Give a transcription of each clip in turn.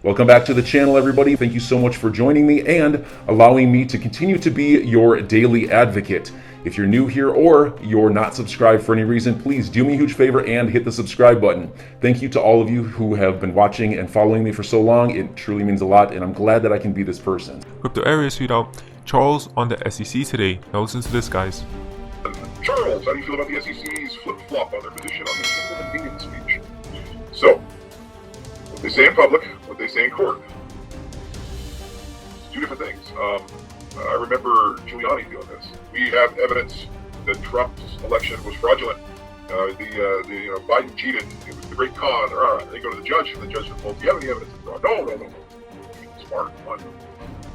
Welcome back to the channel, everybody. Thank you so much for joining me and allowing me to continue to be your daily advocate. If you're new here or you're not subscribed for any reason, please do me a huge favor and hit the subscribe button. Thank you to all of you who have been watching and following me for so long. It truly means a lot, and I'm glad that I can be this person. Crypto area shootout. Charles on the SEC today. Now listen to this, guys. Charles, how do you feel about the SEC's flip-flop on their position on the single opinion speech? So, what they say in public, what they say in court. It's two different things. I remember Giuliani doing this. We have evidence that Trump's election was fraudulent. Biden cheated. It was the great con. They go to the judge, and the judge says, "Well, do you have any evidence of fraud?" No. Smart one.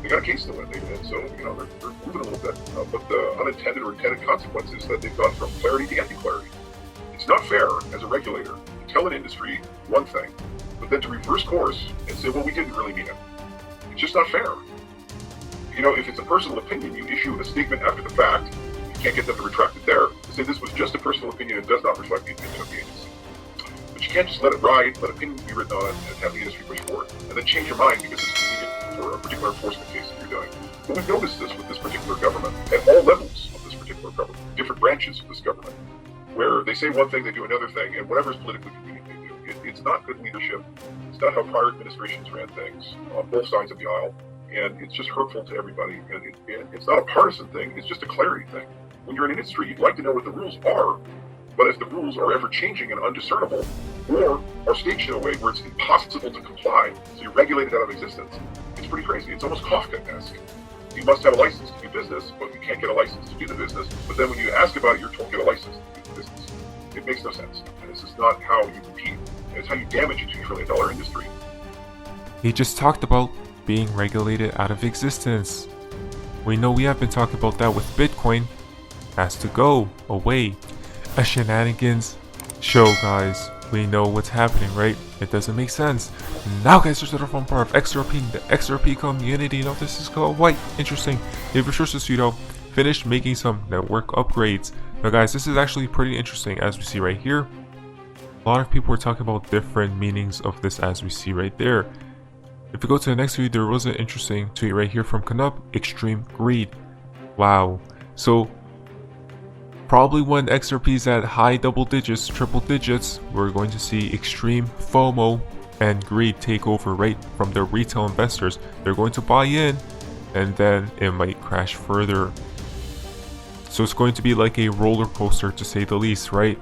They got a case to win, and so they're moving a little bit. But the unintended or intended consequences that they've gone from clarity to anti-clarity. It's not fair as a regulator to tell an industry one thing, but then to reverse course and say, "Well, we didn't really mean it." It's just not fair. If it's a personal opinion, you issue a statement after the fact. You can't get them to retract it there. Say this was just a personal opinion and does not reflect the opinion of the agency. But you can't just let it ride, let opinions be written on it, and have the industry push forward, and then change your mind because it's convenient for a particular enforcement case that you're doing. But we've noticed this with this particular government, at all levels of this particular government, different branches of this government, where they say one thing, they do another thing, and whatever's politically convenient they do. It's not good leadership. It's not how prior administrations ran things on both sides of the aisle. And it's just hurtful to everybody. And it's not a partisan thing, it's just a clarity thing. When you're in an industry, you'd like to know what the rules are, but if the rules are ever changing and undiscernible, or are staged in a way where it's impossible to comply, so you're regulated out of existence, it's pretty crazy. It's almost Kafka-esque. You must have a license to do business, but you can't get a license to do the business. But then when you ask about it, you're told to get a license to do the business. It makes no sense. And this is not how you compete. It's how you damage a $2 trillion industry. He just talked about being regulated out of existence. We know we have been talking about that with Bitcoin. Has to go away. A shenanigans show, guys. We know what's happening, right? It doesn't make sense. Now, guys, there's another fun part of XRP, the XRP community. Now, this is quite interesting. If you're sure finished making some network upgrades. Now, guys, this is actually pretty interesting, as we see right here. A lot of people are talking about different meanings of this, as we see right there. If we go to the next tweet, there was an interesting tweet right here from Canup, Extreme Greed. Wow. So, probably when XRP is at high double digits, triple digits, we're going to see extreme FOMO and greed take over right from the retail investors. They're going to buy in, and then it might crash further. So it's going to be like a roller coaster, to say the least, right?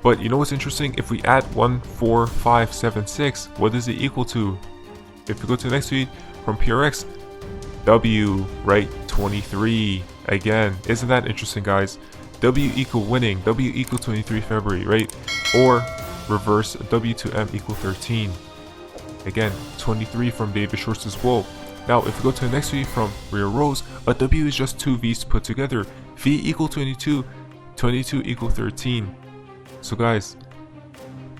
But you know what's interesting? If we add 14576, what does it equal to? If we go to the next tweet from PRX, W, right, 23. Again, isn't that interesting, guys? W equal winning, W equal 23 February, right? Or reverse W to M equal 13. Again, 23 from David Schwartz as well. Now, if we go to the next tweet from Real Rose, a W is just two V's put together. V equal 22, 22 equal 13. So, guys,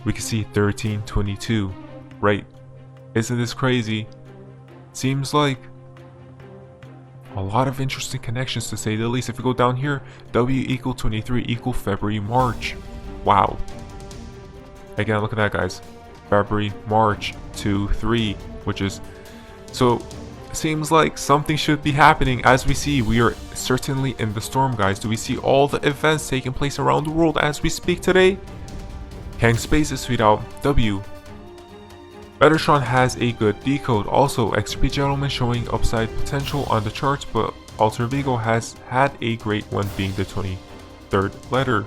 we can see 13, 22, right? Isn't this crazy? Seems like a lot of interesting connections, to say the least. If we go down here, W equal 23 equal February, March. Wow. Again, look at that, guys. February, March, 2, 3, which is... So, seems like something should be happening. As we see, we are certainly in the storm, guys. Do we see all the events taking place around the world as we speak today? Kang Spaces tweet out, W. Metatron has a good decode. Also, XRP Gentleman showing upside potential on the charts, but Alter Vigo has had a great one, being the 23rd letter,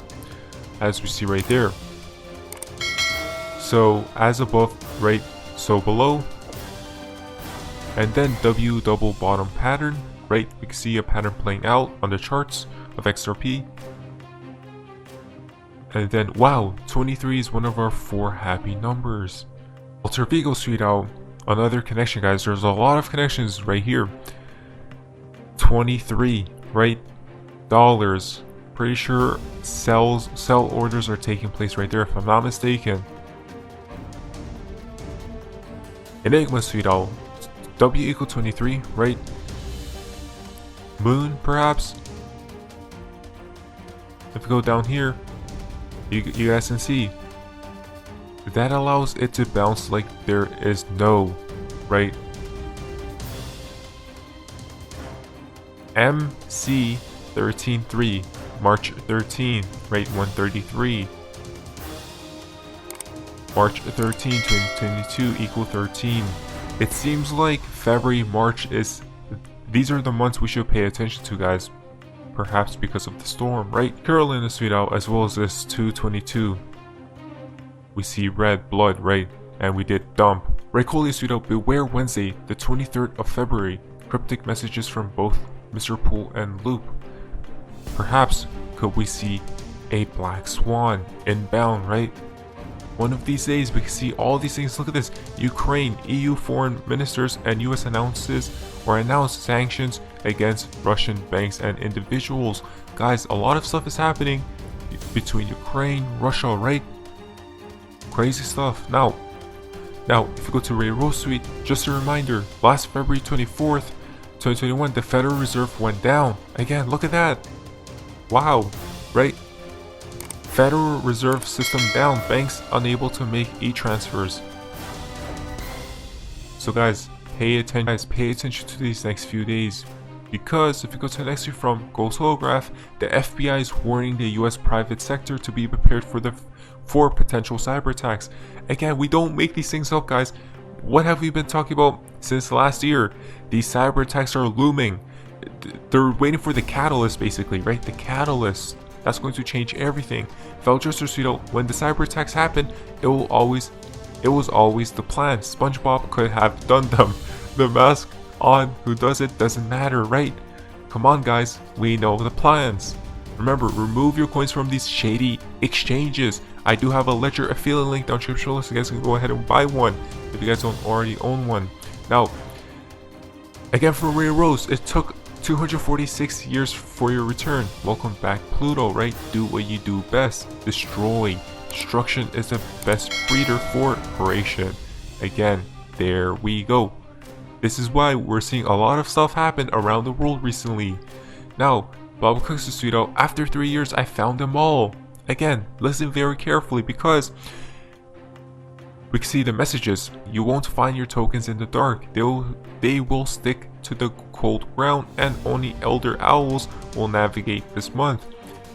as we see right there. So, as above, right, so below. And then W double bottom pattern, right? We can see a pattern playing out on the charts of XRP. And then, wow, 23 is one of our 4 happy numbers. Alter Vigo tweet out another connection, guys. There's a lot of connections right here. 23, right? Dollars. Pretty sure sell orders are taking place right there, if I'm not mistaken. Enigma tweet out W equal 23, right? Moon, perhaps. If we go down here, you guys can see that allows it to bounce like there is no right? MC133, March 13, right? 133. March 13, 2022 equal 13. It seems like February, March these are the months we should pay attention to, guys. Perhaps because of the storm, right? Carolina Sweet Out, as well as this 222. We see red blood, right? And we did dump. Racolia Sweet Out, beware Wednesday, the 23rd of February. Cryptic messages from both Mr. Pool and Loop. Perhaps could we see a black swan inbound, right? One of these days we can see all these things. Look at this. Ukraine, EU foreign ministers and US announced sanctions against Russian banks and individuals. Guys, a lot of stuff is happening between Ukraine, Russia, right? Crazy stuff. Now if you go to Ray Rose Suite, just a reminder, last February 24th, 2021, the Federal Reserve went down. Again, look at that. Wow, right? Federal Reserve system down, banks unable to make e-transfers. So guys, pay attention to these next few days, because if you go to the next view from Ghost Holograph, the FBI is warning the US private sector to be prepared for potential cyber attacks. Again, we don't make these things up, guys. What have we been talking about since last year? These cyber attacks are looming. They're waiting for the catalyst, basically, right? The catalyst that's going to change everything. When the cyber attacks happen, it was always the plan. SpongeBob could have done them. The mask on who does it doesn't matter, right? Come on, guys, we know the plans. Remember, remove your coins from these shady exchanges. I do have a Ledger affiliate link down below, so you guys can go ahead and buy one if you guys don't already own one. Now, again, for Ray Rose, it took 246 years for your return. Welcome back, Pluto, right? Do what you do best. Destroy. Destruction is the best breeder for creation. Again, there we go. This is why we're seeing a lot of stuff happen around the world recently. Now, Bob Cooks the Sweet Out, after 3 years, I found them all. Again, listen very carefully, because we can see the messages. You won't find your tokens in the dark. They will stick to the cold ground, and only elder owls will navigate this month.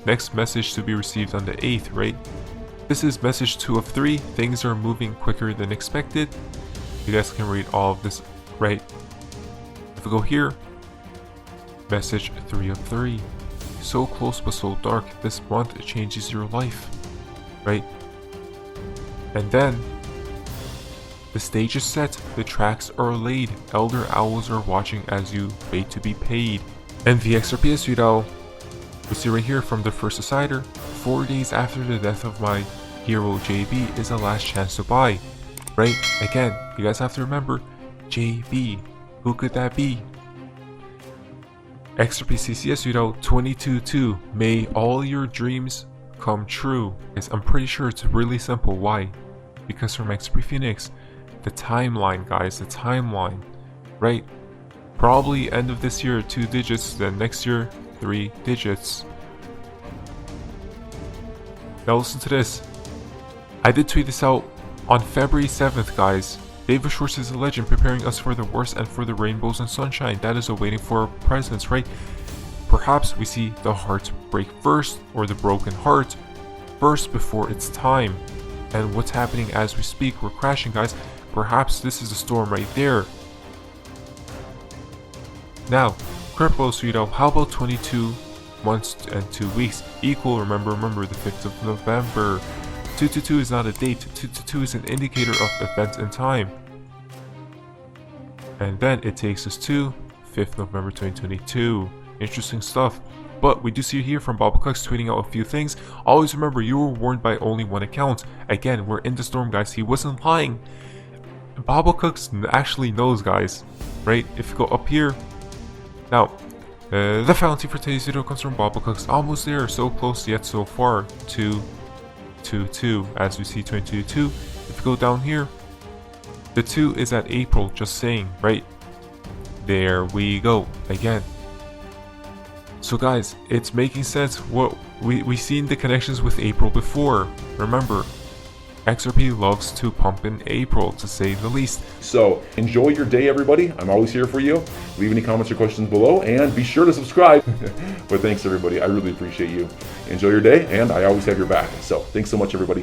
Next message to be received on the 8th, right? This is message 2 of 3. Things are moving quicker than expected. You guys can read all of this, right? If we go here, message 3 of 3. So close but so dark. This month it changes your life, right? And then the stage is set, the tracks are laid, elder owls are watching as you wait to be paid. And the XRP Sweet Owl, we see right here from the first decider, 4 days after the death of my hero JB is the last chance to buy, right? Again, you guys have to remember, JB, who could that be? XRP CCS Sweet Owl 222, may all your dreams come true. Guys, I'm pretty sure it's really simple. Why? Because from XRP Phoenix, the timeline, guys, the timeline, right? Probably end of this year 2 digits, then next year 3 digits. Now listen to this. I did tweet this out on February 7th, guys. David Schwartz is a legend, preparing us for the worst and for the rainbows and sunshine that is awaiting for our presence, right? Perhaps we see the heart break first, or the broken heart first before its time. And what's happening as we speak? We're crashing, guys. Perhaps this is a storm right there. Now, Crypto Sweet Owl, how about 22 months and 2 weeks equal, remember the 5th of November. 222 is not a date, 222 is an indicator of events and time. And then it takes us to 5th November 2022. Interesting stuff. But we do see here from Bob Cooks tweeting out a few things. Always remember, you were warned by only one account. Again, we're in the storm, guys. He wasn't lying. Bob Cooks actually knows, guys. Right? If you go up here. Now, the fountain for today's video comes from Bob Cooks. Almost there. So close yet so far to 2-2. As we see 2022. If you go down here, the 2 is at April. Just saying. Right? There we go. Again. So guys, it's making sense. What we seen the connections with April before. Remember, XRP loves to pump in April, to say the least. So enjoy your day, everybody. I'm always here for you. Leave any comments or questions below, and be sure to subscribe. But thanks, everybody. I really appreciate you. Enjoy your day, and I always have your back. So thanks so much, everybody.